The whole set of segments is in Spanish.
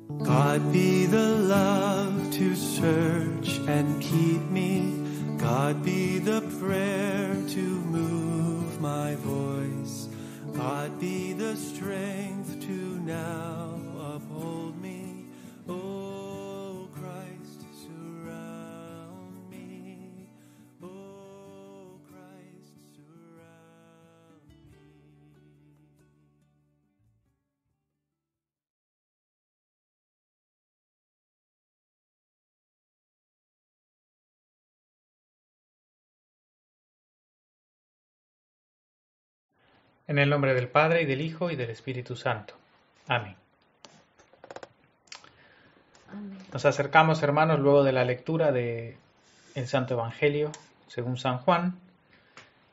God be the love to search and keep me. God be the prayer to move my voice. God be the strength to now uphold me. Oh Christ, surround me. Oh Christ, surround me. En el nombre del Padre, y del Hijo, y del Espíritu Santo. Amén. Nos acercamos, hermanos, luego de la lectura del Santo Evangelio, según San Juan,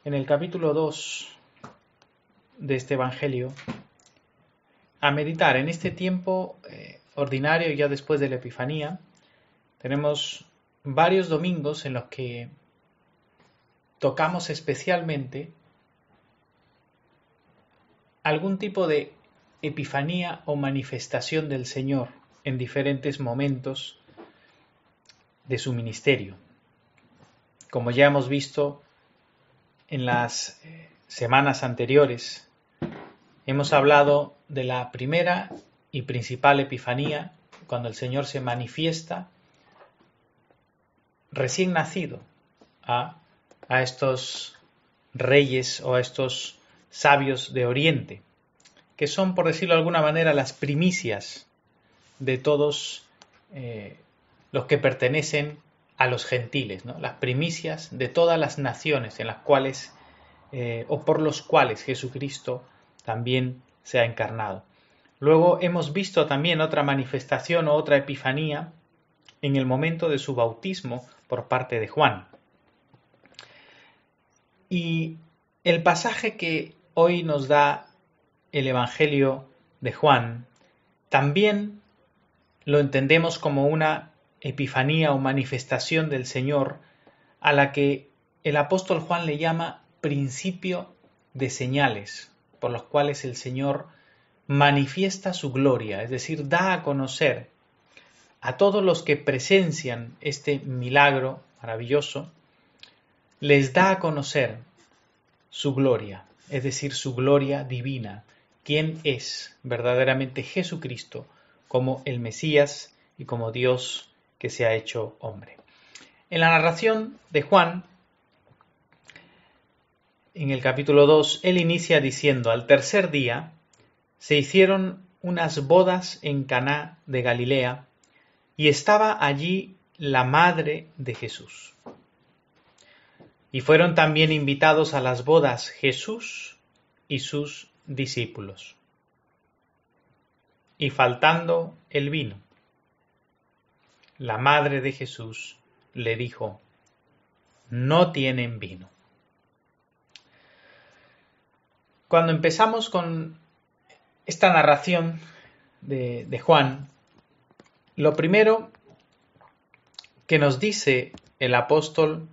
en el capítulo 2 de este Evangelio, a meditar en este tiempo ordinario, ya después de la Epifanía. Tenemos varios domingos en los que tocamos especialmente algún tipo de epifanía o manifestación del Señor en diferentes momentos de su ministerio. Como ya hemos visto en las semanas anteriores, hemos hablado de la primera y principal epifanía, cuando el Señor se manifiesta recién nacido a estos reyes o a estos sabios de Oriente, que son, por decirlo de alguna manera, las primicias de todos los que pertenecen a los gentiles, ¿no? Las primicias de todas las naciones en las cuales o por los cuales Jesucristo también se ha encarnado. Luego hemos visto también otra manifestación o otra epifanía en el momento de su bautismo por parte de Juan. Y el pasaje que hoy nos da el Evangelio de Juan también lo entendemos como una epifanía o manifestación del Señor, a la que el apóstol Juan le llama principio de señales, por los cuales el Señor manifiesta su gloria, es decir, da a conocer a todos los que presencian este milagro maravilloso, les da a conocer su gloria, es decir, su gloria divina, quién es verdaderamente Jesucristo como el Mesías y como Dios que se ha hecho hombre. En la narración de Juan, en el capítulo 2, él inicia diciendo: al tercer día se hicieron unas bodas en Caná de Galilea, y estaba allí la madre de Jesús. Y fueron también invitados a las bodas Jesús y sus discípulos. Y faltando el vino, la madre de Jesús le dijo: no tienen vino. Cuando empezamos con esta narración de Juan, lo primero que nos dice el apóstol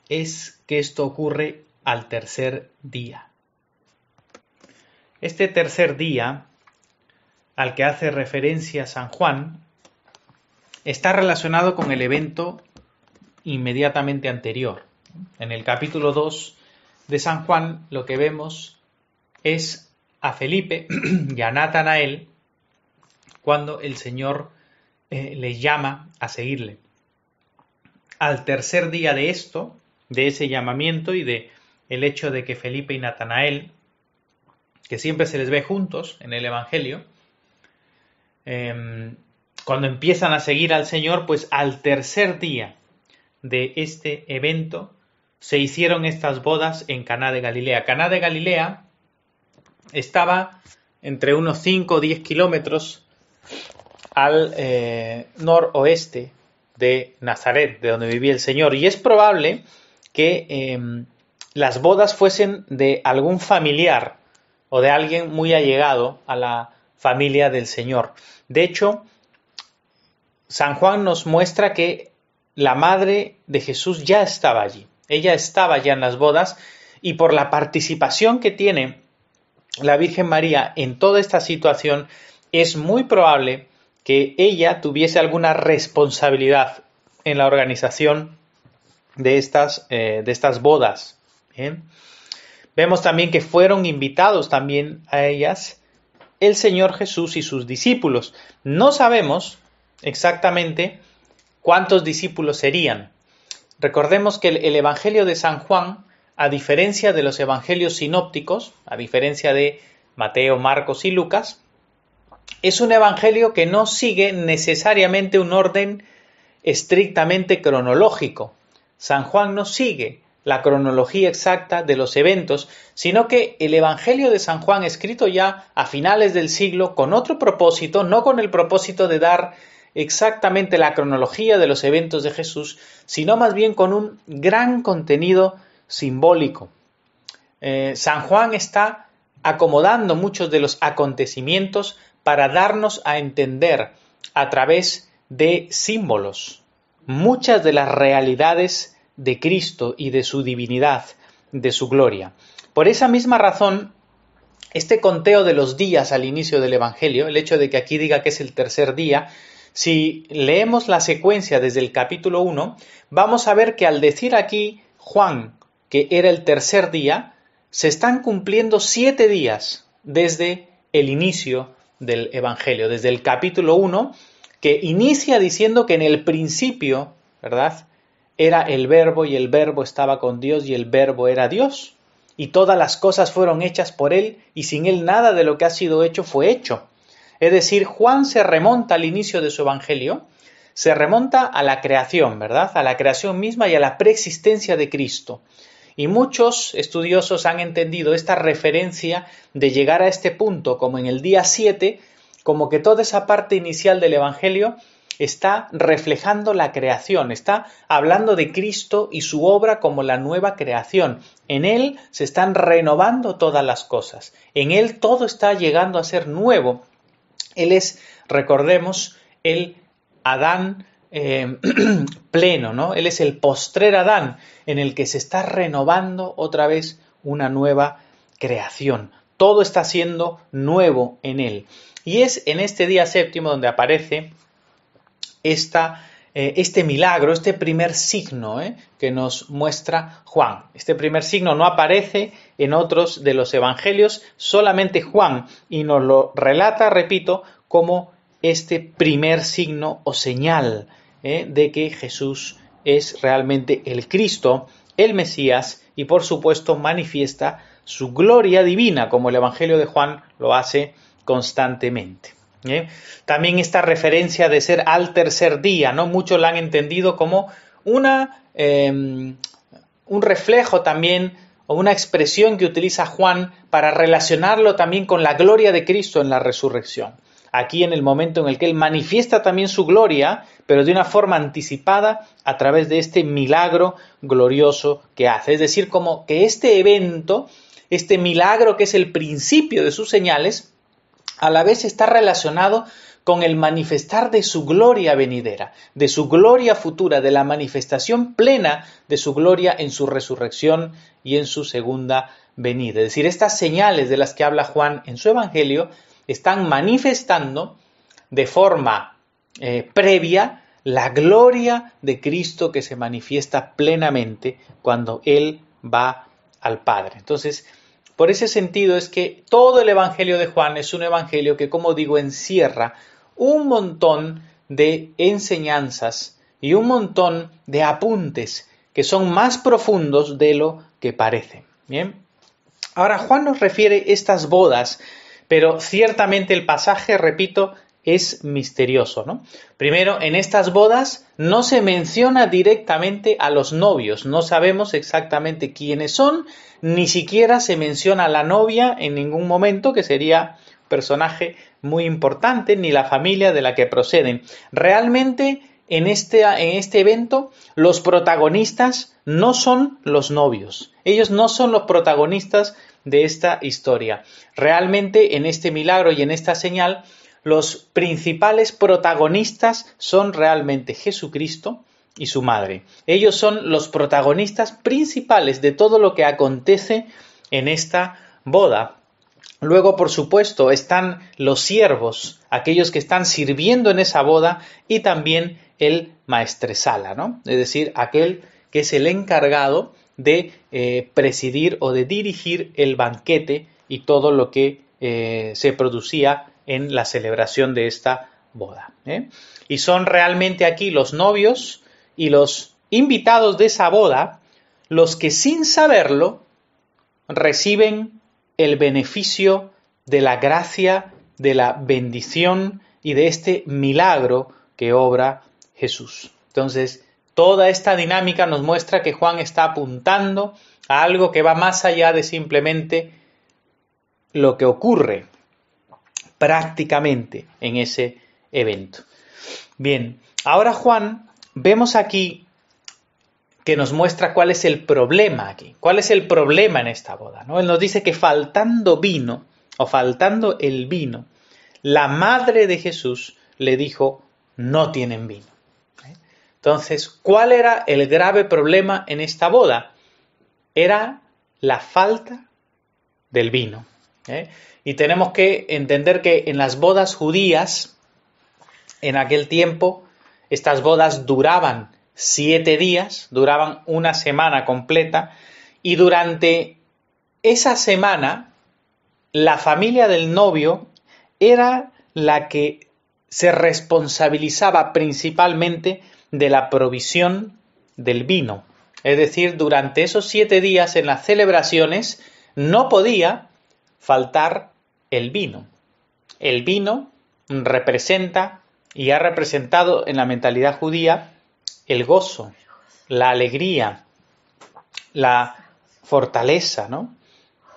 es que esto ocurre al tercer día. Este tercer día, al que hace referencia San Juan, está relacionado con el evento inmediatamente anterior. En el capítulo 2 de San Juan lo que vemos es a Felipe y a Natanael cuando el Señor les llama a seguirle. Al tercer día de esto, de ese llamamiento y de el hecho de que Felipe y Natanael, que siempre se les ve juntos en el Evangelio, cuando empiezan a seguir al Señor, pues al tercer día de este evento se hicieron estas bodas en Caná de Galilea. Caná de Galilea estaba entre unos 5 o 10 kilómetros al noroeste de Nazaret, de donde vivía el Señor. Y es probable que las bodas fuesen de algún familiar o de alguien muy allegado a la familia del Señor. De hecho, San Juan nos muestra que la madre de Jesús ya estaba allí. Ella estaba ya en las bodas, y por la participación que tiene la Virgen María en toda esta situación, es muy probable que ella tuviese alguna responsabilidad en la organización de estas bodas. ¿Bien? Vemos también que fueron invitados también a ellas el Señor Jesús y sus discípulos. No sabemos exactamente cuántos discípulos serían. Recordemos que el Evangelio de San Juan, a diferencia de los evangelios sinópticos, a diferencia de Mateo, Marcos y Lucas, es un evangelio que no sigue necesariamente un orden estrictamente cronológico. San Juan no sigue la cronología exacta de los eventos, sino que el Evangelio de San Juan, escrito ya a finales del siglo, con otro propósito, no con el propósito de dar exactamente la cronología de los eventos de Jesús, sino más bien con un gran contenido simbólico. San Juan está acomodando muchos de los acontecimientos para darnos a entender a través de símbolos muchas de las realidades de Cristo y de su divinidad, de su gloria. Por esa misma razón, este conteo de los días al inicio del Evangelio, el hecho de que aquí diga que es el tercer día, si leemos la secuencia desde el capítulo 1, vamos a ver que al decir aquí Juan que era el tercer día, se están cumpliendo 7 días desde el inicio del Evangelio, desde el capítulo 1, que inicia diciendo que en el principio, ¿verdad?, era el Verbo y el Verbo estaba con Dios y el Verbo era Dios. Y todas las cosas fueron hechas por Él y sin Él nada de lo que ha sido hecho fue hecho. Es decir, Juan se remonta al inicio de su Evangelio, se remonta a la creación, ¿verdad?, a la creación misma y a la preexistencia de Cristo. Y muchos estudiosos han entendido esta referencia de llegar a este punto, como en el día 7, como que toda esa parte inicial del Evangelio está reflejando la creación, está hablando de Cristo y su obra como la nueva creación. En Él se están renovando todas las cosas. En Él todo está llegando a ser nuevo. Él es, recordemos, el Adán pleno, ¿no? Él es el postrer Adán en el que se está renovando otra vez una nueva creación. Todo está siendo nuevo en Él. Y es en este día séptimo donde aparece este milagro, este primer signo que nos muestra Juan. Este primer signo no aparece en otros de los evangelios, solamente Juan, y nos lo relata, repito, como este primer signo o señal de que Jesús es realmente el Cristo, el Mesías, y por supuesto manifiesta su gloria divina, como el Evangelio de Juan lo hace constantemente. También esta referencia de ser al tercer día, ¿no? Muchos la han entendido como un reflejo también, o una expresión que utiliza Juan para relacionarlo también con la gloria de Cristo en la resurrección. Aquí en el momento en el que Él manifiesta también su gloria, pero de una forma anticipada a través de este milagro glorioso que hace. Es decir, como que este evento, este milagro que es el principio de sus señales, a la vez está relacionado con el manifestar de su gloria venidera, de su gloria futura, de la manifestación plena de su gloria en su resurrección y en su segunda venida. Es decir, estas señales de las que habla Juan en su Evangelio están manifestando de forma previa la gloria de Cristo que se manifiesta plenamente cuando Él va al Padre. Entonces, por ese sentido es que todo el Evangelio de Juan es un Evangelio que, como digo, encierra un montón de enseñanzas y un montón de apuntes que son más profundos de lo que parecen. Bien. Ahora, Juan nos refiere estas bodas, pero ciertamente el pasaje, repito, es misterioso, ¿no? Primero, en estas bodas no se menciona directamente a los novios, no sabemos exactamente quiénes son, ni siquiera se menciona a la novia en ningún momento, que sería un personaje muy importante, ni la familia de la que proceden. Realmente, en este evento, los protagonistas no son los novios, ellos no son los protagonistas de esta historia. Realmente, en este milagro y en esta señal, los principales protagonistas son realmente Jesucristo y su madre. Ellos son los protagonistas principales de todo lo que acontece en esta boda. Luego, por supuesto, están los siervos, aquellos que están sirviendo en esa boda, y también el maestresala, ¿no? Es decir, aquel que es el encargado de presidir o de dirigir el banquete y todo lo que se producía en la celebración de esta boda. Y son realmente aquí los novios y los invitados de esa boda los que, sin saberlo, reciben el beneficio de la gracia, de la bendición y de este milagro que obra Jesús. Entonces, toda esta dinámica nos muestra que Juan está apuntando a algo que va más allá de simplemente lo que ocurre prácticamente en ese evento. Bien, ahora Juan, vemos aquí que nos muestra cuál es el problema aquí, cuál es el problema en esta boda, ¿no? Él nos dice que faltando vino, o faltando el vino, la madre de Jesús le dijo, no tienen vino. Entonces, ¿cuál era el grave problema en esta boda? Era la falta del vino. Y tenemos que entender que en las bodas judías, en aquel tiempo, estas bodas duraban 7 días, duraban una semana completa, y durante esa semana la familia del novio era la que se responsabilizaba principalmente de la provisión del vino. Es decir, durante esos 7 días en las celebraciones no podía faltar el vino. El vino representa y ha representado en la mentalidad judía el gozo, la alegría, la fortaleza, ¿no?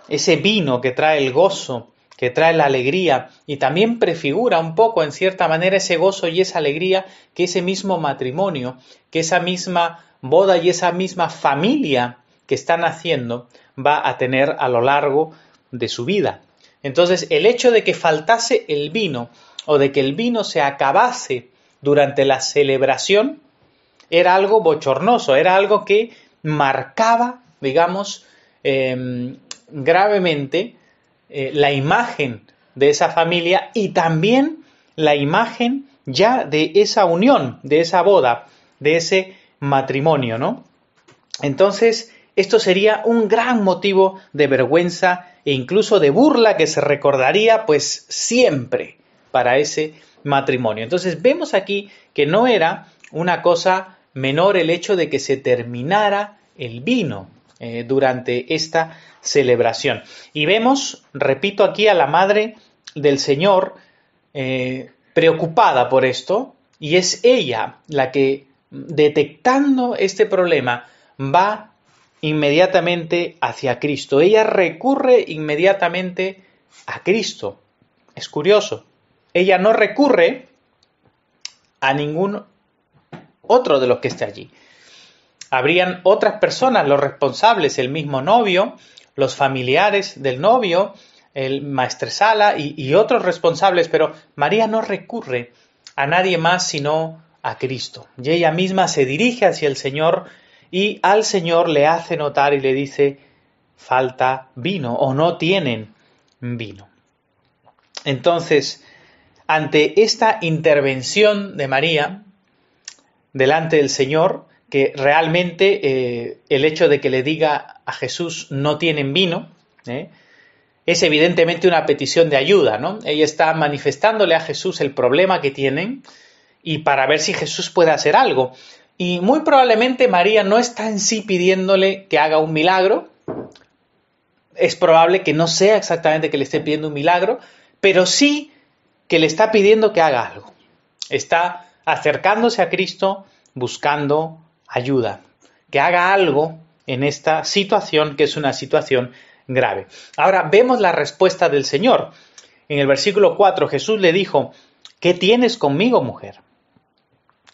Ese vino que trae el gozo, que trae la alegría, y también prefigura un poco, en cierta manera, ese gozo y esa alegría que ese mismo matrimonio, que esa misma boda y esa misma familia que están haciendo va a tener a lo largo de su vida. Entonces, el hecho de que faltase el vino o de que el vino se acabase durante la celebración era algo bochornoso, era algo que marcaba, digamos, gravemente la imagen de esa familia y también la imagen ya de esa unión, de esa boda, de ese matrimonio, ¿no? Entonces, esto sería un gran motivo de vergüenza e incluso de burla que se recordaría pues siempre para ese matrimonio. Entonces, vemos aquí que no era una cosa menor el hecho de que se terminara el vino durante esta celebración. Y vemos, repito aquí, a la madre del Señor preocupada por esto, y es ella la que, detectando este problema, va inmediatamente hacia Cristo. Ella recurre inmediatamente a Cristo. Es curioso. Ella no recurre a ningún otro de los que esté allí. Habrían otras personas, los responsables, el mismo novio, los familiares del novio, el maestresala y otros responsables, pero María no recurre a nadie más sino a Cristo. Y ella misma se dirige hacia el Señor y al Señor le hace notar y le dice, falta vino o no tienen vino. Entonces, ante esta intervención de María delante del Señor, que realmente el hecho de que le diga a Jesús no tienen vino, es evidentemente una petición de ayuda, ¿no? Ella está manifestándole a Jesús el problema que tienen y para ver si Jesús puede hacer algo. Y muy probablemente María no está en sí pidiéndole que haga un milagro. Es probable que no sea exactamente que le esté pidiendo un milagro, pero sí que le está pidiendo que haga algo. Está acercándose a Cristo buscando ayuda, que haga algo en esta situación que es una situación grave. Ahora vemos la respuesta del Señor. En el versículo 4 Jesús le dijo, ¿qué tienes conmigo, mujer?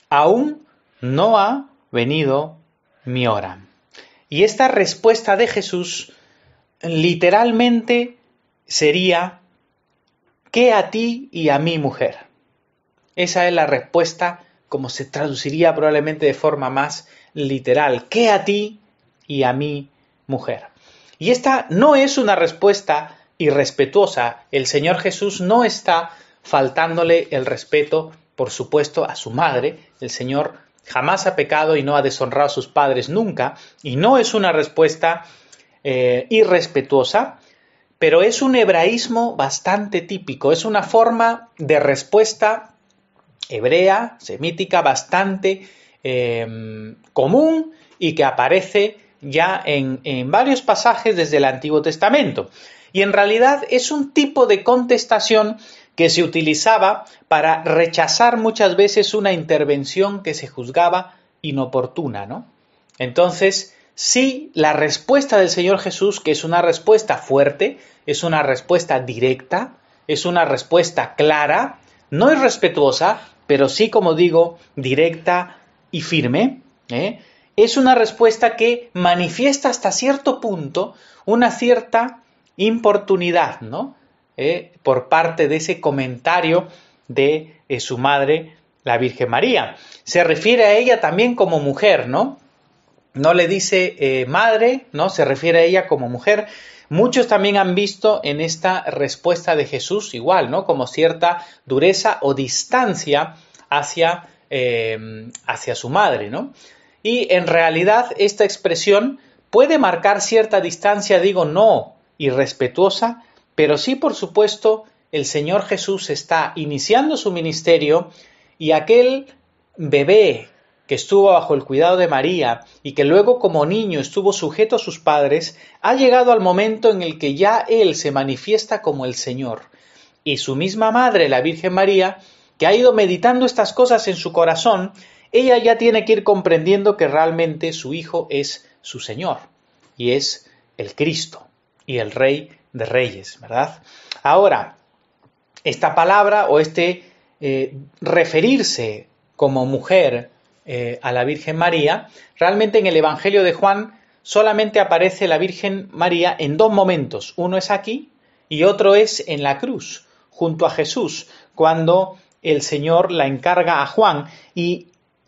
Aún no ha venido mi hora. Y esta respuesta de Jesús literalmente sería, ¿qué a ti y a mí, mujer? Esa es la respuesta como se traduciría probablemente de forma más literal. ¿Qué a ti y a mí, mujer? Y esta no es una respuesta irrespetuosa. El Señor Jesús no está faltándole el respeto, por supuesto, a su madre. El Señor jamás ha pecado y no ha deshonrado a sus padres nunca, y no es una respuesta irrespetuosa, pero es un hebraísmo bastante típico, es una forma de respuesta hebrea, semítica, bastante común y que aparece ya en varios pasajes desde el Antiguo Testamento. Y en realidad es un tipo de contestación que se utilizaba para rechazar muchas veces una intervención que se juzgaba inoportuna, ¿no? Entonces, sí, la respuesta del Señor Jesús, que es una respuesta fuerte, es una respuesta directa, es una respuesta clara, no irrespetuosa, pero sí, como digo, directa y firme, es una respuesta que manifiesta hasta cierto punto una cierta importunidad, ¿no? Por parte de ese comentario de su madre, la Virgen María. Se refiere a ella también como mujer, ¿no? No le dice madre, ¿no? Se refiere a ella como mujer. Muchos también han visto en esta respuesta de Jesús igual, ¿no? Como cierta dureza o distancia hacia su madre, ¿no? Y en realidad esta expresión puede marcar cierta distancia, digo, no irrespetuosa, pero sí, por supuesto, el Señor Jesús está iniciando su ministerio y aquel bebé que estuvo bajo el cuidado de María y que luego como niño estuvo sujeto a sus padres, ha llegado al momento en el que ya Él se manifiesta como el Señor. Y su misma madre, la Virgen María, que ha ido meditando estas cosas en su corazón, ella ya tiene que ir comprendiendo que realmente su Hijo es su Señor y es el Cristo y el Rey de Reyes, ¿verdad? Ahora, esta palabra o referirse como mujer a la Virgen María, realmente en el Evangelio de Juan solamente aparece la Virgen María en dos momentos. Uno es aquí y otro es en la cruz, junto a Jesús, cuando el Señor la encarga a Juan. Y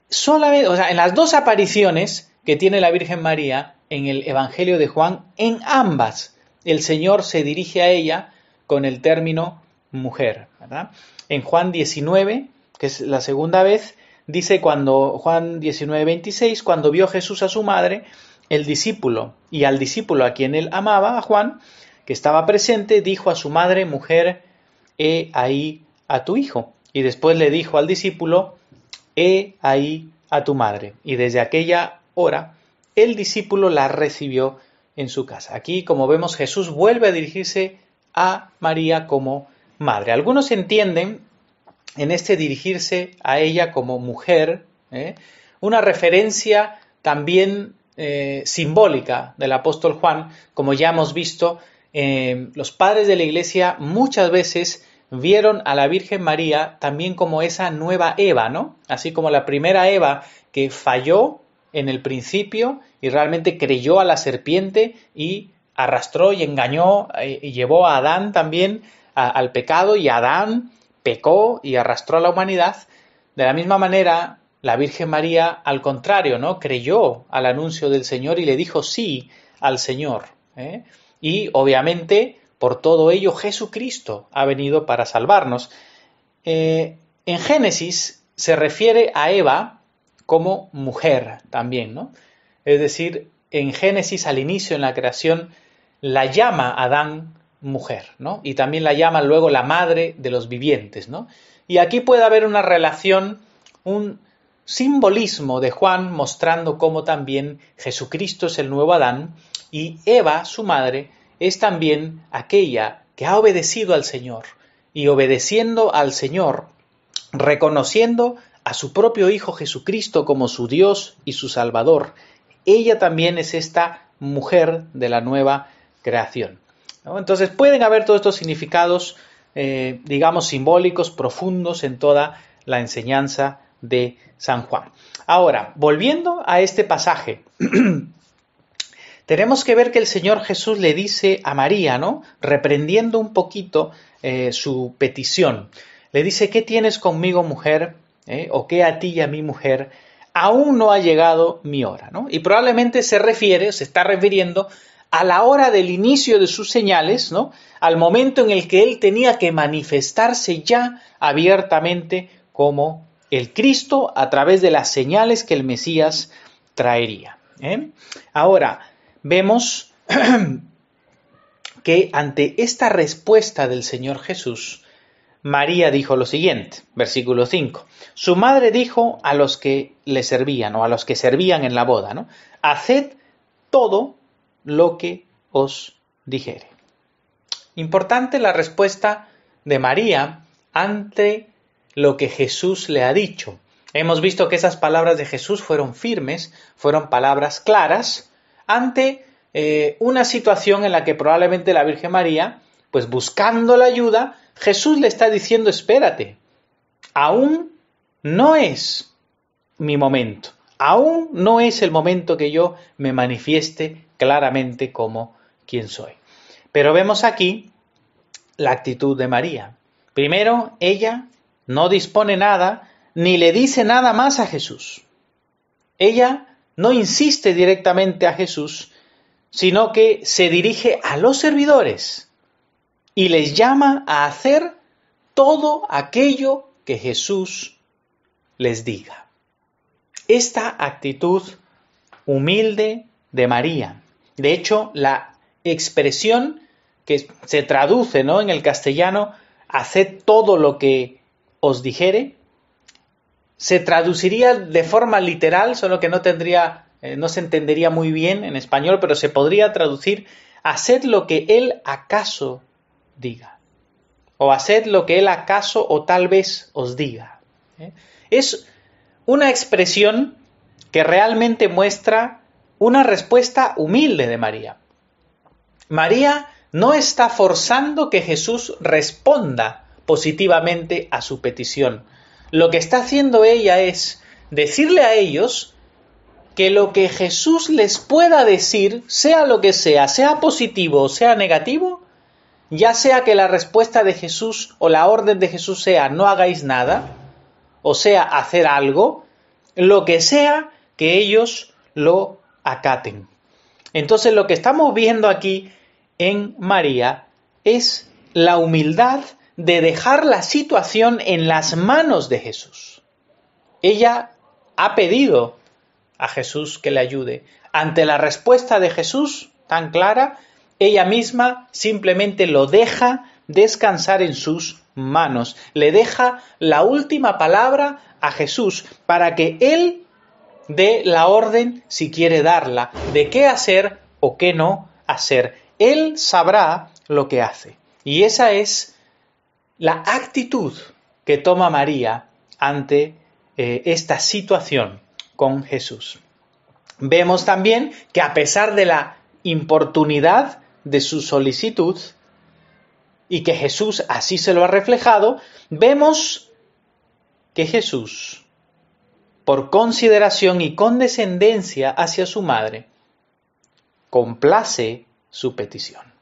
solamente, en las dos apariciones que tiene la Virgen María en el Evangelio de Juan, en ambas el Señor se dirige a ella con el término mujer, ¿verdad? En Juan 19, que es la segunda vez, dice Juan 19:26, cuando vio Jesús a su madre, el discípulo, y al discípulo a quien él amaba, a Juan, que estaba presente, dijo a su madre, mujer, he ahí a tu hijo. Y después le dijo al discípulo, he ahí a tu madre. Y desde aquella hora, el discípulo la recibió en su casa. Aquí, como vemos, Jesús vuelve a dirigirse a María como madre. Algunos entienden en dirigirse a ella como mujer, una referencia también simbólica del apóstol Juan, como ya hemos visto, los padres de la Iglesia muchas veces vieron a la Virgen María también como esa nueva Eva, ¿no? Así como la primera Eva que falló en el principio y realmente creyó a la serpiente y arrastró y engañó y llevó a Adán también al pecado, y Adán pecó y arrastró a la humanidad. De la misma manera, la Virgen María, al contrario, ¿no? Creyó al anuncio del Señor y le dijo sí al Señor. Y obviamente, por todo ello, Jesucristo ha venido para salvarnos. En Génesis se refiere a Eva como mujer también, ¿no? Es decir, en Génesis, al inicio, en la creación, la llama Adán mujer, ¿no? Y también la llama luego la madre de los vivientes, ¿no? Y aquí puede haber una relación, un simbolismo de Juan mostrando cómo también Jesucristo es el nuevo Adán y Eva, su madre, es también aquella que ha obedecido al Señor, y obedeciendo al Señor, reconociendo a su propio Hijo Jesucristo como su Dios y su Salvador, ella también es esta mujer de la nueva creación, ¿no? Entonces pueden haber todos estos significados, digamos, simbólicos, profundos en toda la enseñanza de San Juan. Ahora, volviendo a este pasaje, tenemos que ver que el Señor Jesús le dice a María, ¿no? Reprendiendo un poquito su petición. Le dice, ¿qué tienes conmigo, mujer? ¿O qué a ti y a mi mujer? Aún no ha llegado mi hora, ¿no? Y probablemente se está refiriendo a la hora del inicio de sus señales, ¿no? Al momento en el que él tenía que manifestarse ya abiertamente como el Cristo a través de las señales que el Mesías traería. Ahora, vemos que ante esta respuesta del Señor Jesús, María dijo lo siguiente, versículo 5. Su madre dijo a los que le servían o a los que servían en la boda, ¿no? Haced todo lo que os dijere. Importante la respuesta de María ante lo que Jesús le ha dicho. Hemos visto que esas palabras de Jesús fueron firmes, fueron palabras claras ante una situación en la que probablemente la Virgen María, pues buscando la ayuda, Jesús le está diciendo, espérate, aún no es mi momento, aún no es el momento que yo me manifieste claramente como quien soy. Pero vemos aquí la actitud de María. Primero, ella no dispone nada, ni le dice nada más a Jesús. Ella no insiste directamente a Jesús, sino que se dirige a los servidores y les llama a hacer todo aquello que Jesús les diga. Esta actitud humilde de María, de hecho, la expresión que se traduce, ¿no?, en el castellano, haced todo lo que os dijere, se traduciría de forma literal, solo que no se entendería muy bien en español, pero se podría traducir, haced lo que él acaso diga, o haced lo que él acaso o tal vez os diga. Es una expresión que realmente muestra una respuesta humilde de María. María no está forzando que Jesús responda positivamente a su petición. Lo que está haciendo ella es decirle a ellos que lo que Jesús les pueda decir, sea lo que sea positivo o sea negativo, ya sea que la respuesta de Jesús o la orden de Jesús sea no hagáis nada, o sea hacer algo, lo que sea que ellos lo acaten. Entonces lo que estamos viendo aquí en María es la humildad de dejar la situación en las manos de Jesús. Ella ha pedido a Jesús que le ayude. Ante la respuesta de Jesús tan clara, ella misma simplemente lo deja descansar en sus manos. Le deja la última palabra a Jesús para que Él dé la orden, si quiere darla, de qué hacer o qué no hacer. Él sabrá lo que hace. Y esa es la actitud que toma María ante esta situación con Jesús. Vemos también que a pesar de la importunidad de su solicitud y que Jesús así se lo ha reflejado, vemos que Jesús, por consideración y condescendencia hacia su madre, complace su petición.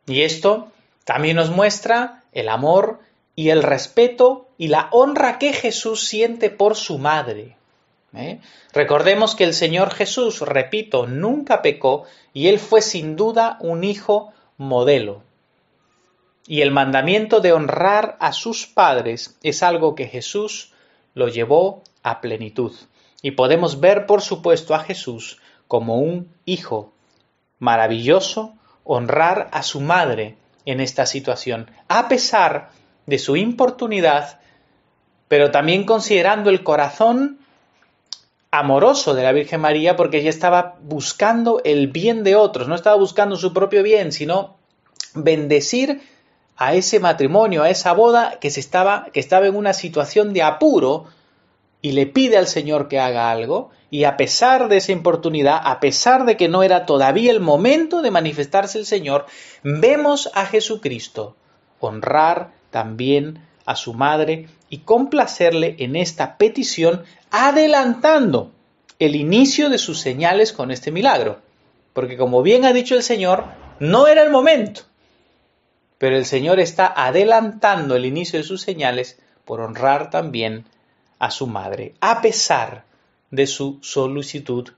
Y esto también nos muestra el amor y el respeto y la honra que Jesús siente por su madre. Recordemos que el Señor Jesús, repito, nunca pecó y Él fue sin duda un hijo modelo. Y el mandamiento de honrar a sus padres es algo que Jesús lo llevó a plenitud. Y podemos ver, por supuesto, a Jesús como un hijo maravilloso, honrar a su madre en esta situación, a pesar de su importunidad, pero también considerando el corazón amoroso de la Virgen María, porque ella estaba buscando el bien de otros, no estaba buscando su propio bien, sino bendecir a ese matrimonio, a esa boda que estaba en una situación de apuro y le pide al Señor que haga algo, y a pesar de esa importunidad, a pesar de que no era todavía el momento de manifestarse el Señor, vemos a Jesucristo honrar también a su madre y complacerle en esta petición, adelantando el inicio de sus señales con este milagro. Porque como bien ha dicho el Señor, no era el momento, pero el Señor está adelantando el inicio de sus señales por honrar también a su madre, a pesar de su solicitud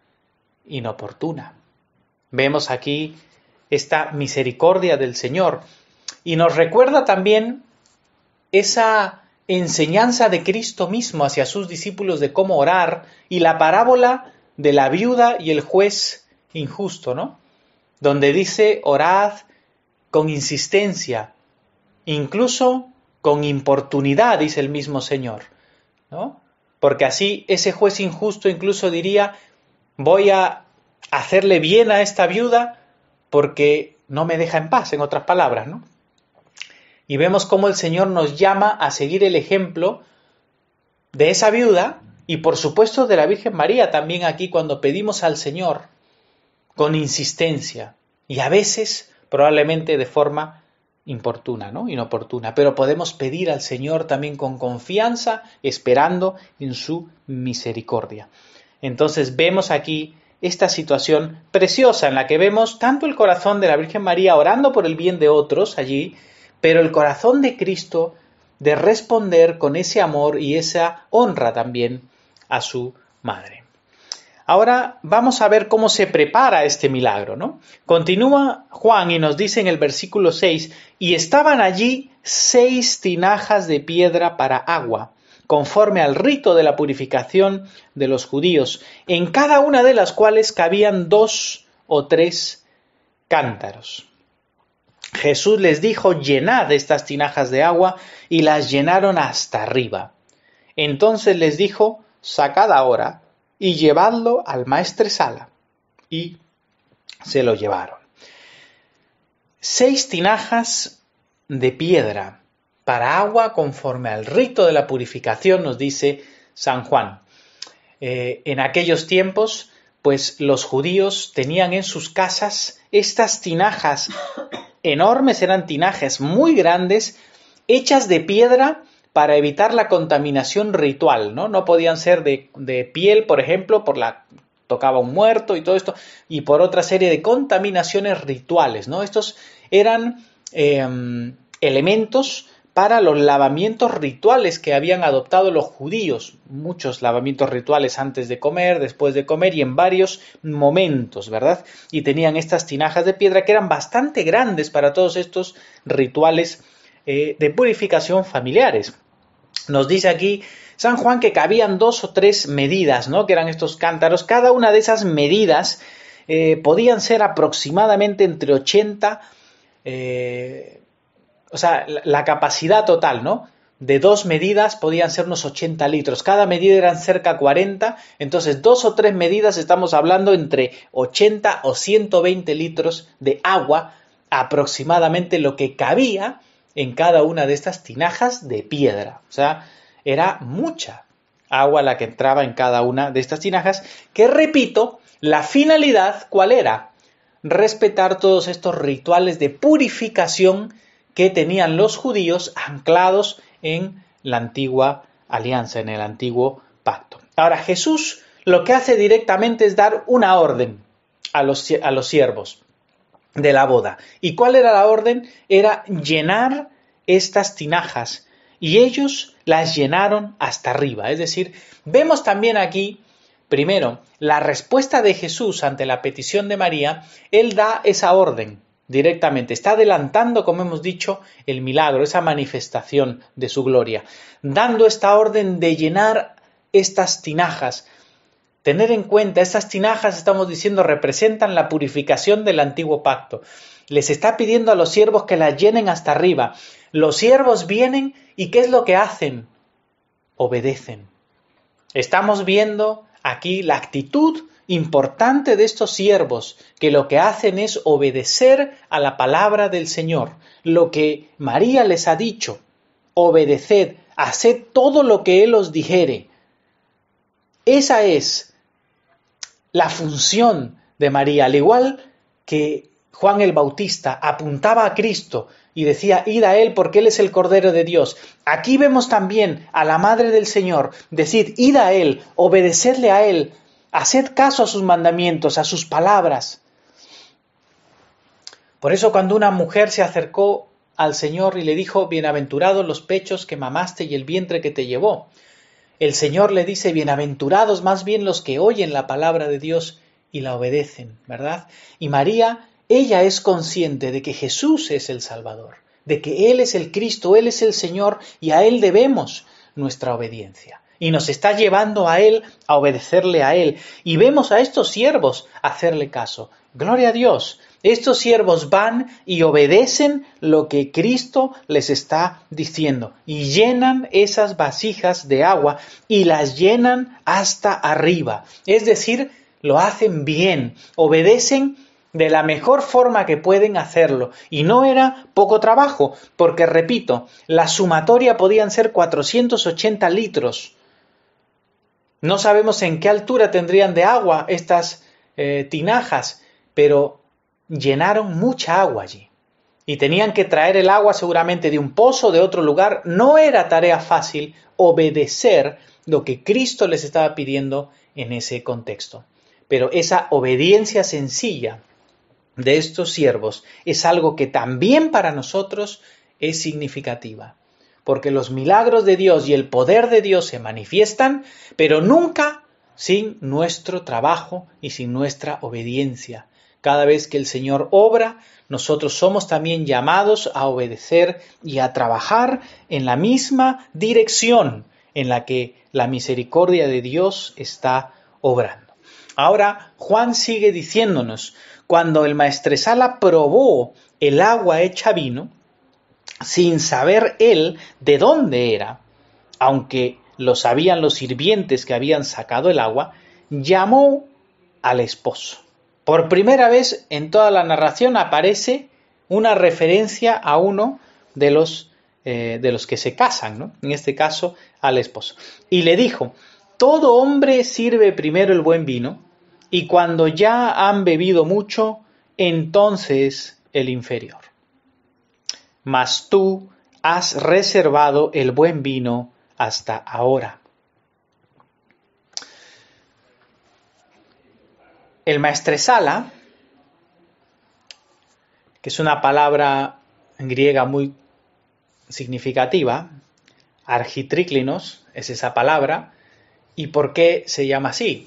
inoportuna. Vemos aquí esta misericordia del Señor. Y nos recuerda también esa enseñanza de Cristo mismo hacia sus discípulos de cómo orar y la parábola de la viuda y el juez injusto, ¿no? Donde dice, orad con insistencia, incluso con importunidad, dice el mismo Señor, ¿no? Porque así ese juez injusto incluso diría, voy a hacerle bien a esta viuda porque no me deja en paz, en otras palabras, ¿no? Y vemos cómo el Señor nos llama a seguir el ejemplo de esa viuda y por supuesto de la Virgen María también aquí cuando pedimos al Señor con insistencia y a veces probablemente de forma importuna, ¿no? Inoportuna, pero podemos pedir al Señor también con confianza, esperando en su misericordia. Entonces vemos aquí esta situación preciosa en la que vemos tanto el corazón de la Virgen María orando por el bien de otros allí, pero el corazón de Cristo de responder con ese amor y esa honra también a su madre. Ahora vamos a ver cómo se prepara este milagro, ¿no? Continúa Juan y nos dice en el versículo 6, y estaban allí 6 tinajas de piedra para agua, conforme al rito de la purificación de los judíos, en cada una de las cuales cabían 2 o 3 cántaros. Jesús les dijo, llenad estas tinajas de agua, y las llenaron hasta arriba. Entonces les dijo, sacad ahora y llevadlo al maestresala. Y se lo llevaron. 6 tinajas de piedra para agua conforme al rito de la purificación, nos dice San Juan. En aquellos tiempos, pues los judíos tenían en sus casas estas tinajas enormes, eran tinajas muy grandes, hechas de piedra para evitar la contaminación ritual, ¿no? No podían ser de piel, por ejemplo, tocaba un muerto y todo esto, y por otra serie de contaminaciones rituales, ¿no? Estos eran elementos para los lavamientos rituales que habían adoptado los judíos, muchos lavamientos rituales antes de comer, después de comer y en varios momentos, ¿verdad? Y tenían estas tinajas de piedra que eran bastante grandes para todos estos rituales de purificación familiares. Nos dice aquí San Juan que cabían 2 o 3 medidas, ¿no? Que eran estos cántaros. Cada una de esas medidas podían ser aproximadamente entre 80, la capacidad total, ¿no? De 2 medidas podían ser unos 80 litros. Cada medida eran cerca de 40. Entonces, 2 o 3 medidas estamos hablando entre 80 o 120 litros de agua, aproximadamente lo que cabía en cada una de estas tinajas de piedra. O sea, era mucha agua la que entraba en cada una de estas tinajas, que repito, la finalidad, ¿cuál era? Respetar todos estos rituales de purificación que tenían los judíos anclados en la antigua alianza, en el antiguo pacto. Ahora, Jesús lo que hace directamente es dar una orden a los siervos de la boda. ¿Y cuál era la orden? Era llenar estas tinajas y ellos las llenaron hasta arriba. Es decir, vemos también aquí, primero, la respuesta de Jesús ante la petición de María. Él da esa orden directamente, está adelantando, como hemos dicho, el milagro, esa manifestación de su gloria, dando esta orden de llenar estas tinajas. Tener en cuenta, estas tinajas, estamos diciendo, representan la purificación del antiguo pacto. Les está pidiendo a los siervos que las llenen hasta arriba. Los siervos vienen y ¿qué es lo que hacen? Obedecen. Estamos viendo aquí la actitud importante de estos siervos, que lo que hacen es obedecer a la palabra del Señor. Lo que María les ha dicho, obedeced, haced todo lo que Él os dijere. Esa es la función de María, al igual que Juan el Bautista apuntaba a Cristo y decía, id a Él porque Él es el Cordero de Dios. Aquí vemos también a la Madre del Señor decir, id a Él, obedecedle a Él, haced caso a sus mandamientos, a sus palabras. Por eso cuando una mujer se acercó al Señor y le dijo, bienaventurados los pechos que mamaste y el vientre que te llevó, el Señor le dice, bienaventurados más bien los que oyen la palabra de Dios y la obedecen, ¿verdad? Y María ella es consciente de que Jesús es el Salvador, de que Él es el Cristo, Él es el Señor y a Él debemos nuestra obediencia. Y nos está llevando a Él, a obedecerle a Él. Y vemos a estos siervos hacerle caso. Gloria a Dios. Estos siervos van y obedecen lo que Cristo les está diciendo. Y llenan esas vasijas de agua y las llenan hasta arriba. Es decir, lo hacen bien, obedecen de la mejor forma que pueden hacerlo. Y no era poco trabajo, porque repito, la sumatoria podían ser 480 litros. No sabemos en qué altura tendrían de agua estas tinajas, pero llenaron mucha agua allí. Y tenían que traer el agua seguramente de un pozo, de otro lugar. No era tarea fácil obedecer lo que Cristo les estaba pidiendo en ese contexto. Pero esa obediencia sencilla de estos siervos es algo que también para nosotros es significativa. Porque los milagros de Dios y el poder de Dios se manifiestan, pero nunca sin nuestro trabajo y sin nuestra obediencia. Cada vez que el Señor obra, nosotros somos también llamados a obedecer y a trabajar en la misma dirección en la que la misericordia de Dios está obrando. Ahora, Juan sigue diciéndonos, cuando el maestresala probó el agua hecha vino, sin saber él de dónde era, aunque lo sabían los sirvientes que habían sacado el agua, llamó al esposo. Por primera vez en toda la narración aparece una referencia a uno de los que se casan, ¿no? En este caso al esposo. Y le dijo, todo hombre sirve primero el buen vino, y cuando ya han bebido mucho, entonces el inferior. Mas tú has reservado el buen vino hasta ahora. El maestresala, que es una palabra griega muy significativa, argitríclinos es esa palabra, ¿y por qué se llama así?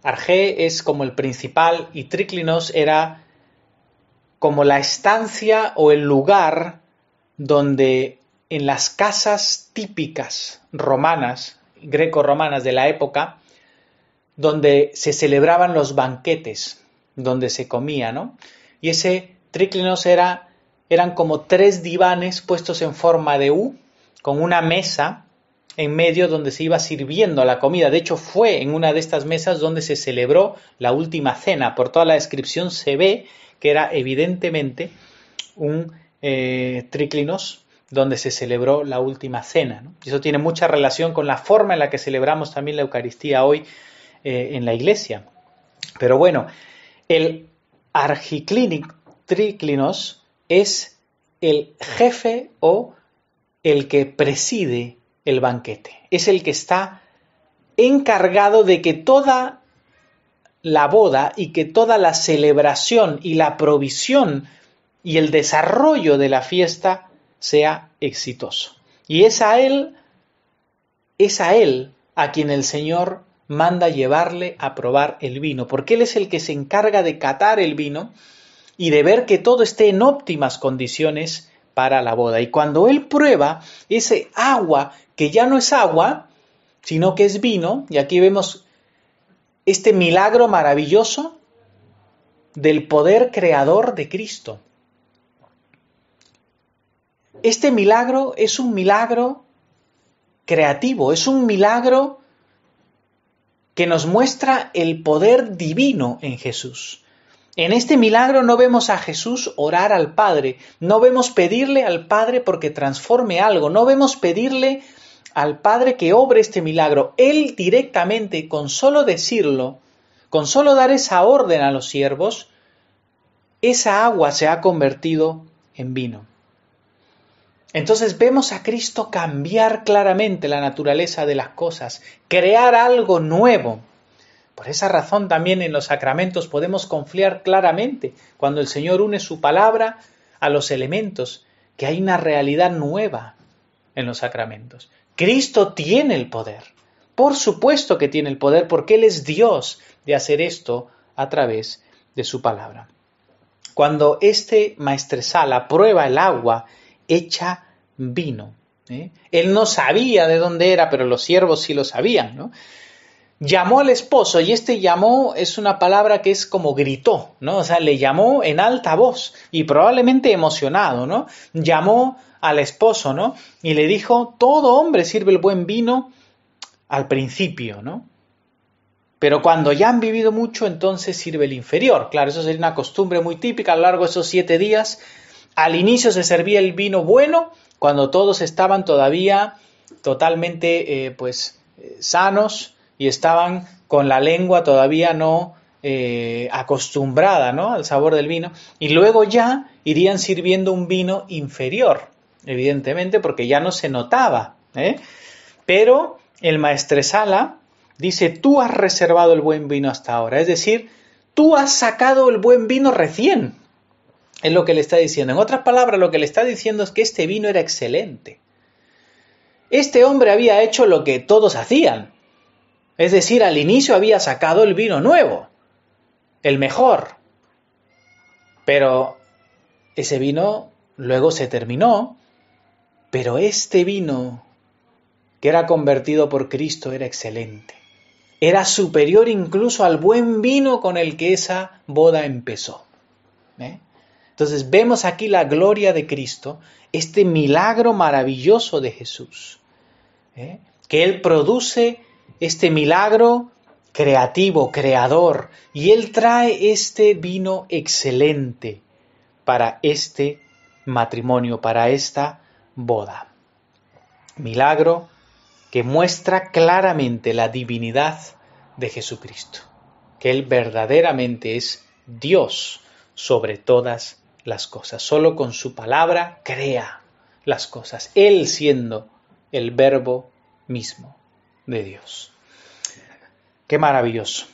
Argé es como el principal y tríclinos era como la estancia o el lugar donde en las casas típicas romanas, greco-romanas de la época, donde se celebraban los banquetes, donde se comía, ¿no? Y ese tríclinos eran como 3 divanes puestos en forma de U, con una mesa en medio donde se iba sirviendo la comida. De hecho, fue en una de estas mesas donde se celebró la última cena. Por toda la descripción se ve que era evidentemente un tríclinos donde se celebró la última cena, ¿no? Y eso tiene mucha relación con la forma en la que celebramos también la Eucaristía hoy en la iglesia. Pero bueno, el argitríclinos es el jefe o el que preside el banquete. Es el que está encargado de que toda la boda y que toda la celebración y la provisión y el desarrollo de la fiesta sea exitoso. Y es a él a quien el Señor manda llevarle a probar el vino, porque Él es el que se encarga de catar el vino y de ver que todo esté en óptimas condiciones para la boda. Y cuando Él prueba ese agua, que ya no es agua, sino que es vino, y aquí vemos este milagro maravilloso del poder creador de Cristo. Este milagro es un milagro creativo, es un milagro que nos muestra el poder divino en Jesús. En este milagro no vemos a Jesús orar al Padre, no vemos pedirle al Padre porque transforme algo, no vemos pedirle al Padre que obre este milagro. Él directamente, con solo decirlo, con solo dar esa orden a los siervos, esa agua se ha convertido en vino. Entonces vemos a Cristo cambiar claramente la naturaleza de las cosas, crear algo nuevo. Por esa razón también en los sacramentos podemos confiar claramente cuando el Señor une su palabra a los elementos, que hay una realidad nueva en los sacramentos. Cristo tiene el poder, por supuesto que tiene el poder, porque Él es Dios de hacer esto a través de su palabra. cuando este maestresala prueba el agua hecha vino. Él no sabía de dónde era, pero los siervos sí lo sabían, ¿no? Llamó al esposo, y este llamó es una palabra que es como gritó, ¿no? O sea, le llamó en alta voz y probablemente emocionado, ¿no? Llamó al esposo, ¿no? Y le dijo, todo hombre sirve el buen vino al principio, ¿no? Pero cuando ya han vivido mucho, entonces sirve el inferior. Claro, eso sería una costumbre muy típica a lo largo de esos 7 días. Al inicio se servía el vino bueno, cuando todos estaban todavía totalmente, sanos, y estaban con la lengua todavía no acostumbrada, ¿no?, al sabor del vino, y luego ya irían sirviendo un vino inferior, evidentemente, porque ya no se notaba, Pero el maestresala dice, tú has reservado el buen vino hasta ahora, es decir, tú has sacado el buen vino recién, es lo que le está diciendo. En otras palabras, lo que le está diciendo es que este vino era excelente. Este hombre había hecho lo que todos hacían. Es decir, al inicio había sacado el vino nuevo, el mejor. Pero ese vino luego se terminó, pero este vino que era convertido por Cristo era excelente. Era superior incluso al buen vino con el que esa boda empezó. Entonces vemos aquí la gloria de Cristo, este milagro maravilloso de Jesús, que Él produce este milagro creativo, creador, y Él trae este vino excelente para este matrimonio, para esta boda. Milagro que muestra claramente la divinidad de Jesucristo, que Él verdaderamente es Dios sobre todas las cosas. Solo con su palabra crea las cosas, Él siendo el verbo mismo de Dios. Qué maravilloso.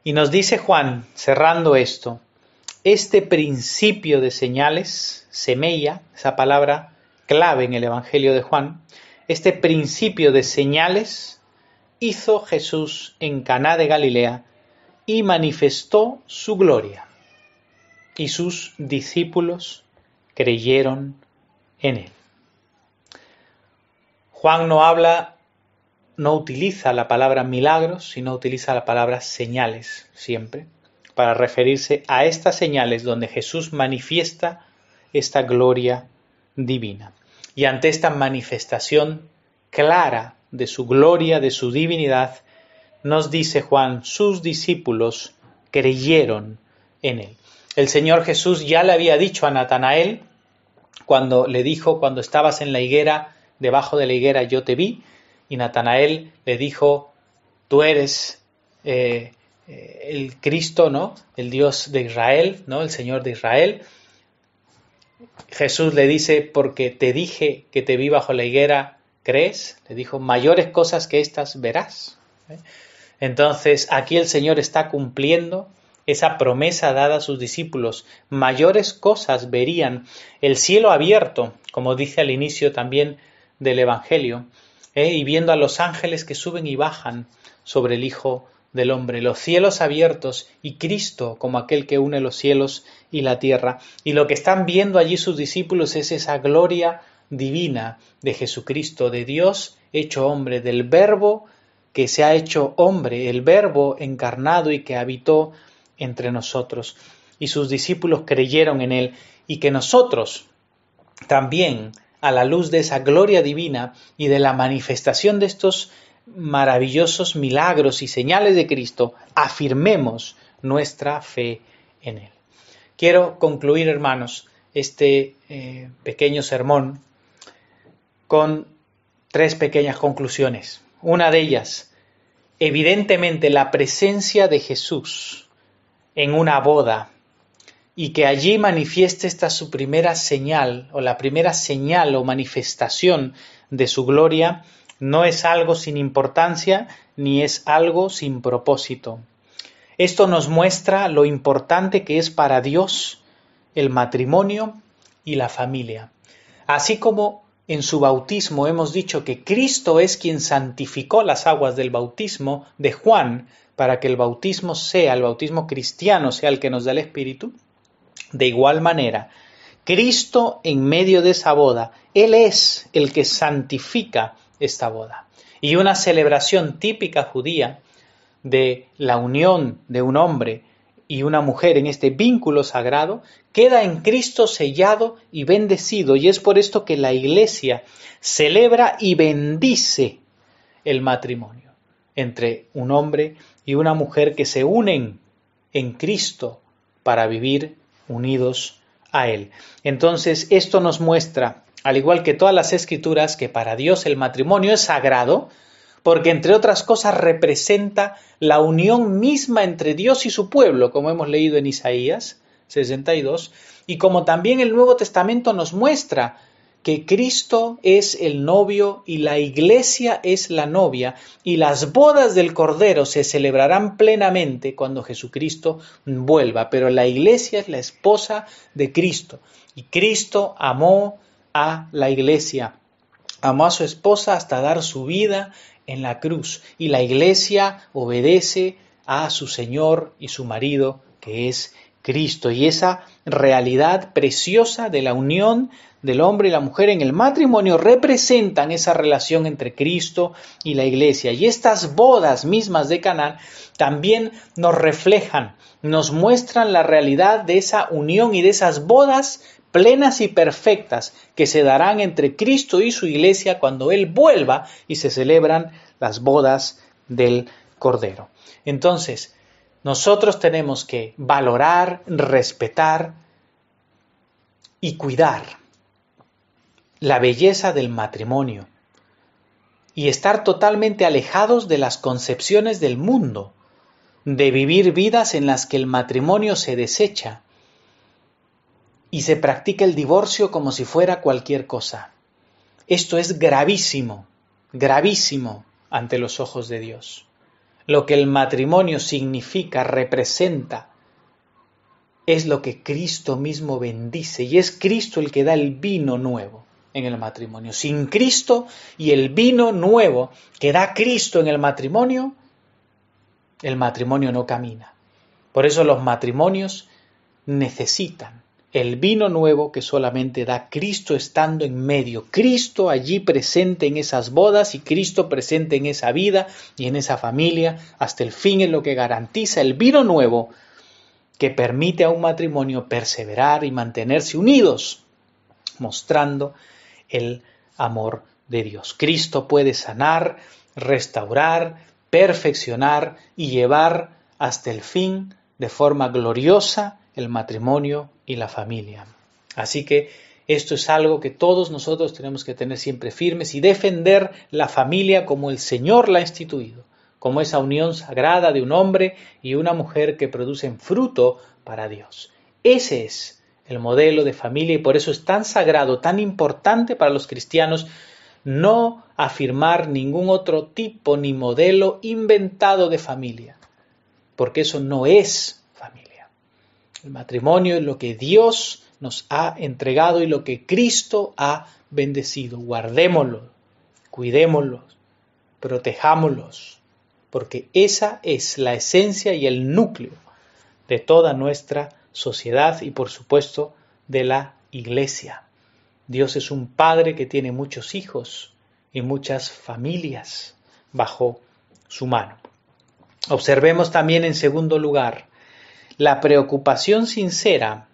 Y nos dice Juan, cerrando esto, este principio de señales, semella, esa palabra clave en el Evangelio de Juan, este principio de señales hizo Jesús en Caná de Galilea y manifestó su gloria. Y sus discípulos creyeron en él. Juan no utiliza la palabra milagros, sino utiliza la palabra señales siempre, para referirse a estas señales donde Jesús manifiesta esta gloria divina. Y ante esta manifestación clara de su gloria, de su divinidad, nos dice Juan, sus discípulos creyeron en él. El Señor Jesús ya le había dicho a Natanael, cuando le dijo, cuando estabas en la higuera, debajo de la higuera yo te vi, y Natanael le dijo, tú eres el Cristo, ¿no?, el Dios de Israel, ¿no?, el Señor de Israel. Jesús le dice, porque te dije que te vi bajo la higuera, ¿crees? Le dijo, mayores cosas que estas verás. Entonces, aquí el Señor está cumpliendo esa promesa dada a sus discípulos. Mayores cosas verían, el cielo abierto, como dice al inicio también del Evangelio, y viendo a los ángeles que suben y bajan sobre el Hijo del Hombre, los cielos abiertos y Cristo como aquel que une los cielos y la tierra. Y lo que están viendo allí sus discípulos es esa gloria divina de Jesucristo, de Dios hecho hombre, del Verbo que se ha hecho hombre, el Verbo encarnado y que habitó entre nosotros. Y sus discípulos creyeron en él, y que nosotros también, a la luz de esa gloria divina y de la manifestación de estos maravillosos milagros y señales de Cristo, afirmemos nuestra fe en él. Quiero concluir, hermanos, este pequeño sermón con 3 pequeñas conclusiones. Una de ellas, evidentemente la presencia de Jesús en una boda y que allí manifieste esta su primera señal o la primera señal o manifestación de su gloria no es algo sin importancia ni es algo sin propósito. Esto nos muestra lo importante que es para Dios el matrimonio y la familia. Así como en su bautismo hemos dicho que Cristo es quien santificó las aguas del bautismo de Juan para que el bautismo cristiano sea el que nos da el Espíritu, de igual manera, Cristo en medio de esa boda, Él es el que santifica esta boda. Y una celebración típica judía de la unión de un hombre y una mujer en este vínculo sagrado, queda en Cristo sellado y bendecido. Y es por esto que la Iglesia celebra y bendice el matrimonio entre un hombre y una mujer que se unen en Cristo para vivir unidos a Él. Entonces, esto nos muestra, al igual que todas las Escrituras, que para Dios el matrimonio es sagrado, porque entre otras cosas representa la unión misma entre Dios y su pueblo, como hemos leído en Isaías 62, y como también el Nuevo Testamento nos muestra que Cristo es el novio y la Iglesia es la novia, y las bodas del Cordero se celebrarán plenamente cuando Jesucristo vuelva, pero la Iglesia es la esposa de Cristo, y Cristo amó a la Iglesia, amó a su esposa hasta dar su vida en la cruz, y la Iglesia obedece a su Señor y su marido, que es Cristo. Y esa realidad preciosa de la unión del hombre y la mujer en el matrimonio representan esa relación entre Cristo y la Iglesia. Y estas bodas mismas de Caná también nos reflejan, nos muestran la realidad de esa unión y de esas bodas plenas y perfectas que se darán entre Cristo y su Iglesia cuando Él vuelva y se celebran las bodas del Cordero. Entonces, nosotros tenemos que valorar, respetar y cuidar la belleza del matrimonio y estar totalmente alejados de las concepciones del mundo, de vivir vidas en las que el matrimonio se desecha y se practica el divorcio como si fuera cualquier cosa. Esto es gravísimo, gravísimo ante los ojos de Dios. Lo que el matrimonio significa, representa, es lo que Cristo mismo bendice, y es Cristo el que da el vino nuevo en el matrimonio. Sin Cristo y el vino nuevo que da Cristo en el matrimonio no camina. Por eso los matrimonios necesitan el vino nuevo que solamente da Cristo estando en medio, Cristo allí presente en esas bodas y Cristo presente en esa vida y en esa familia hasta el fin, es lo que garantiza el vino nuevo que permite a un matrimonio perseverar y mantenerse unidos, mostrando el amor de Dios. Cristo puede sanar, restaurar, perfeccionar y llevar hasta el fin de forma gloriosa el matrimonio y la familia. Así que esto es algo que todos nosotros tenemos que tener siempre firmes y defender la familia como el Señor la ha instituido, como esa unión sagrada de un hombre y una mujer que producen fruto para Dios. Ese es el modelo de familia y por eso es tan sagrado, tan importante para los cristianos no afirmar ningún otro tipo ni modelo inventado de familia, porque eso no es familia. El matrimonio es lo que Dios nos ha entregado y lo que Cristo ha bendecido. Guardémoslo, cuidémoslo, protejámoslos, porque esa es la esencia y el núcleo de toda nuestra sociedad y por supuesto de la Iglesia. Dios es un Padre que tiene muchos hijos y muchas familias bajo su mano. Observemos también en segundo lugar la preocupación sincera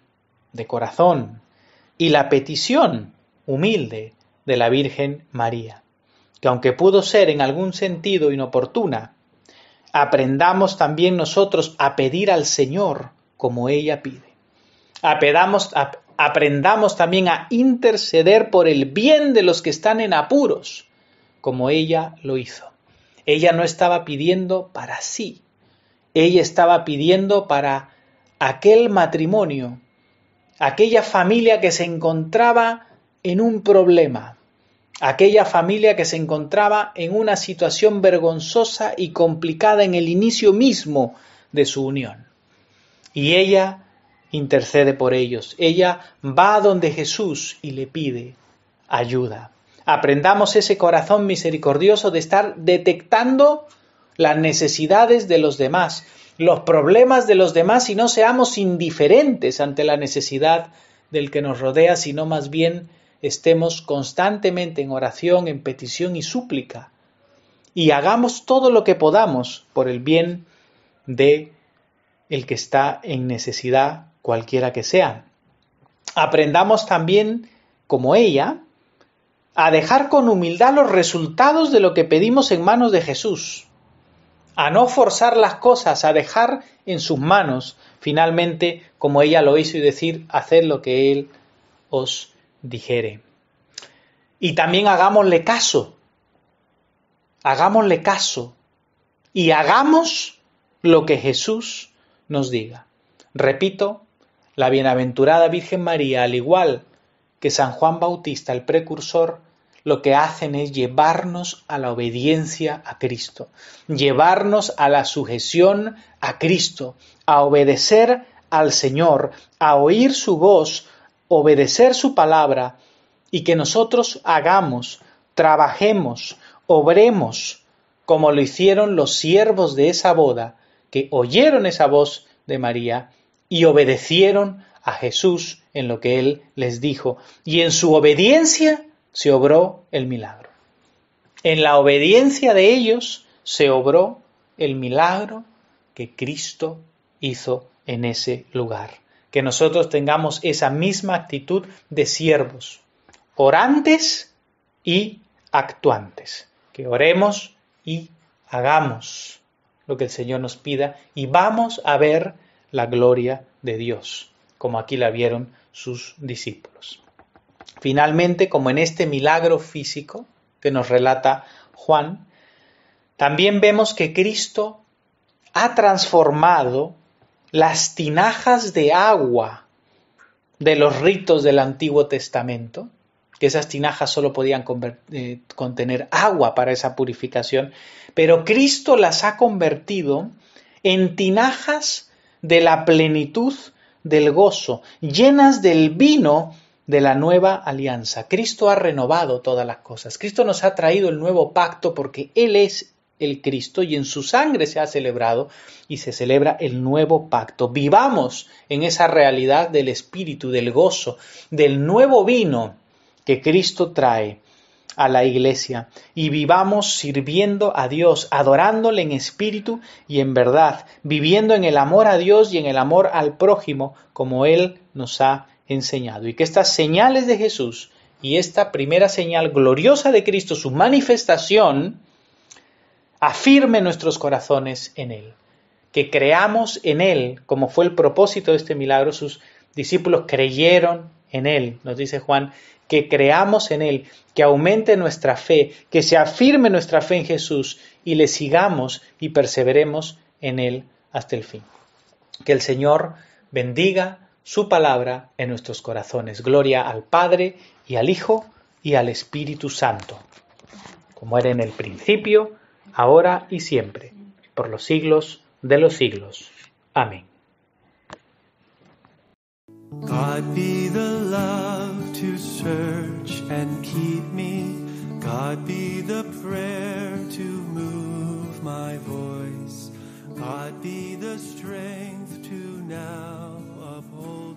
de corazón y la petición humilde de la Virgen María, que aunque pudo ser en algún sentido inoportuna, aprendamos también nosotros a pedir al Señor como ella pide. Aprendamos también a interceder por el bien de los que están en apuros, como ella lo hizo. Ella no estaba pidiendo para sí, ella estaba pidiendo para aquel matrimonio, aquella familia que se encontraba en un problema, aquella familia que se encontraba en una situación vergonzosa y complicada en el inicio mismo de su unión. Y ella intercede por ellos, ella va donde Jesús y le pide ayuda. Aprendamos ese corazón misericordioso de estar detectando las necesidades de los demás, los problemas de los demás, y no seamos indiferentes ante la necesidad del que nos rodea, sino más bien estemos constantemente en oración, en petición y súplica, y hagamos todo lo que podamos por el bien de el que está en necesidad, cualquiera que sea. Aprendamos también, como ella, a dejar con humildad los resultados de lo que pedimos en manos de Jesús, a no forzar las cosas, a dejar en sus manos, finalmente, como ella lo hizo, y decir, haced lo que Él os dijere. Y también hagámosle caso y hagamos lo que Jesús nos diga. Repito, la bienaventurada Virgen María, al igual que San Juan Bautista, el precursor, lo que hacen es llevarnos a la obediencia a Cristo, llevarnos a la sujeción a Cristo, a obedecer al Señor, a oír su voz, obedecer su palabra, y que nosotros hagamos, trabajemos, obremos, como lo hicieron los siervos de esa boda, que oyeron esa voz de María y obedecieron a Jesús en lo que Él les dijo, y en su obediencia se obró el milagro. En la obediencia de ellos se obró el milagro que Cristo hizo en ese lugar. Que nosotros tengamos esa misma actitud de siervos, orantes y actuantes. Que oremos y hagamos lo que el Señor nos pida y vamos a ver la gloria de Dios, como aquí la vieron sus discípulos. Finalmente, como en este milagro físico que nos relata Juan, también vemos que Cristo ha transformado las tinajas de agua de los ritos del Antiguo Testamento, que esas tinajas solo podían contener agua para esa purificación, pero Cristo las ha convertido en tinajas de la plenitud del gozo, llenas del vino de la nueva alianza. Cristo ha renovado todas las cosas. Cristo nos ha traído el nuevo pacto porque Él es el Cristo y en su sangre se ha celebrado y se celebra el nuevo pacto. Vivamos en esa realidad del Espíritu, del gozo, del nuevo vino que Cristo trae a la iglesia y vivamos sirviendo a Dios, adorándole en espíritu y en verdad, viviendo en el amor a Dios y en el amor al prójimo como Él nos ha enseñado. Y que estas señales de Jesús y esta primera señal gloriosa de Cristo, su manifestación, afirme nuestros corazones en Él. Que creamos en Él, como fue el propósito de este milagro. Sus discípulos creyeron en Él, nos dice Juan, que creamos en Él, que aumente nuestra fe, que se afirme nuestra fe en Jesús y le sigamos y perseveremos en Él hasta el fin. Que el Señor bendiga su palabra en nuestros corazones. Gloria al Padre y al Hijo y al Espíritu Santo, como era en el principio, ahora y siempre, por los siglos de los siglos. Amén. God be the love to search and keep me. God be the prayer to move my voice. God be the strength to now uphold